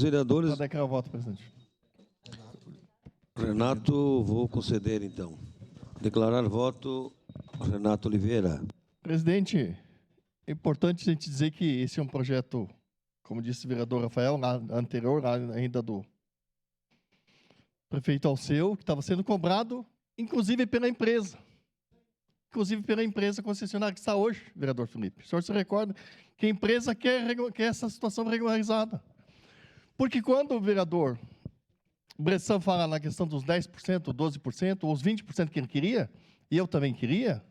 Vereadores, Vou declarar o voto, presidente. Renato, vou conceder, então. Declarar voto, Renato Oliveira. Presidente, é importante a gente dizer que esse é um projeto, como disse o vereador Rafael, anterior ainda do prefeito Alceu, que estava sendo cobrado, inclusive pela empresa. Inclusive pela empresa concessionária que está hoje, vereador Felipe. O senhor se recorda que a empresa quer essa situação regularizada. Porque quando o vereador Bressan fala na questão dos 10%, 12%, ou os 20% que ele queria, e eu também queria,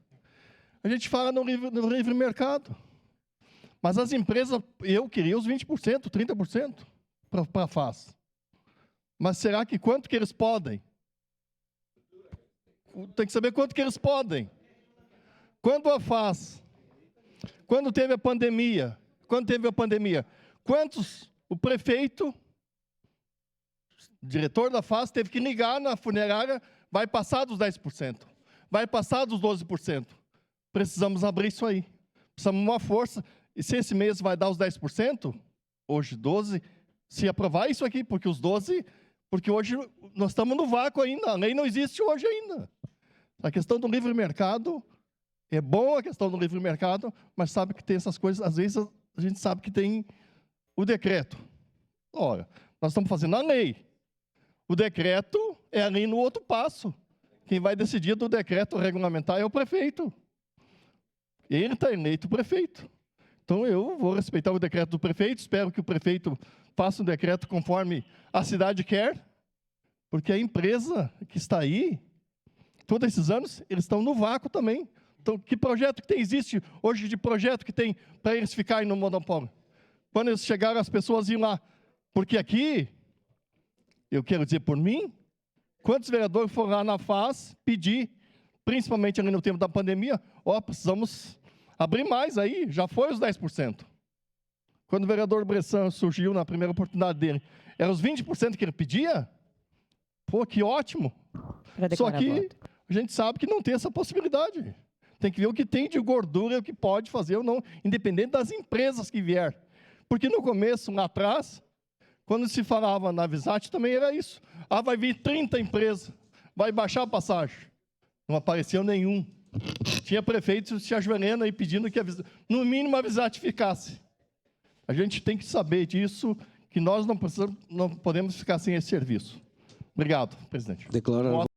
a gente fala no livre mercado. Mas as empresas, eu queria os 20%, 30% para a FAS. Mas será que quanto que eles podem? Tem que saber quanto que eles podem. Quando a FAS, quando teve a pandemia, quantos o prefeito, diretor da FAS, teve que ligar na funerária, vai passar dos 10%, vai passar dos 12%. Precisamos abrir isso aí. Precisamos de uma força. E se esse mês vai dar os 10%, hoje 12%, se aprovar isso aqui, porque os 12%, porque hoje nós estamos no vácuo ainda, a lei não existe hoje ainda. A questão do livre mercado, é bom a questão do livre mercado, mas sabe que tem essas coisas, às vezes a gente sabe que tem o decreto. Ora, nós estamos fazendo a lei. O decreto é ali no outro passo. Quem vai decidir do decreto regulamentar é o prefeito. Ele está eleito prefeito. Então eu vou respeitar o decreto do prefeito, espero que o prefeito faça um decreto conforme a cidade quer, porque a empresa que está aí, todos esses anos, eles estão no vácuo também. Então, que projeto que existe hoje de projeto que tem para eles ficarem no monopólio? Quando eles chegaram, as pessoas iam lá. Porque aqui, eu quero dizer por mim, quantos vereadores foram lá na FAS pedir, principalmente ali no tempo da pandemia, precisamos abrir mais aí, já foi os 10%. Quando o vereador Bressan surgiu na primeira oportunidade dele, eram os 20% que ele pedia? Pô, que ótimo! Só que a gente sabe que não tem essa possibilidade. Tem que ver o que tem de gordura, o que pode fazer ou não, independente das empresas que vier. Porque no começo, lá atrás, quando se falava na Visat, também era isso. Vai vir 30 empresas, vai baixar a passagem. Não apareceu nenhum. Tinha prefeitos se ajoelhando aí pedindo que, no mínimo, a Visat ficasse. A gente tem que saber disso, que nós não podemos ficar sem esse serviço. Obrigado, presidente. Declarar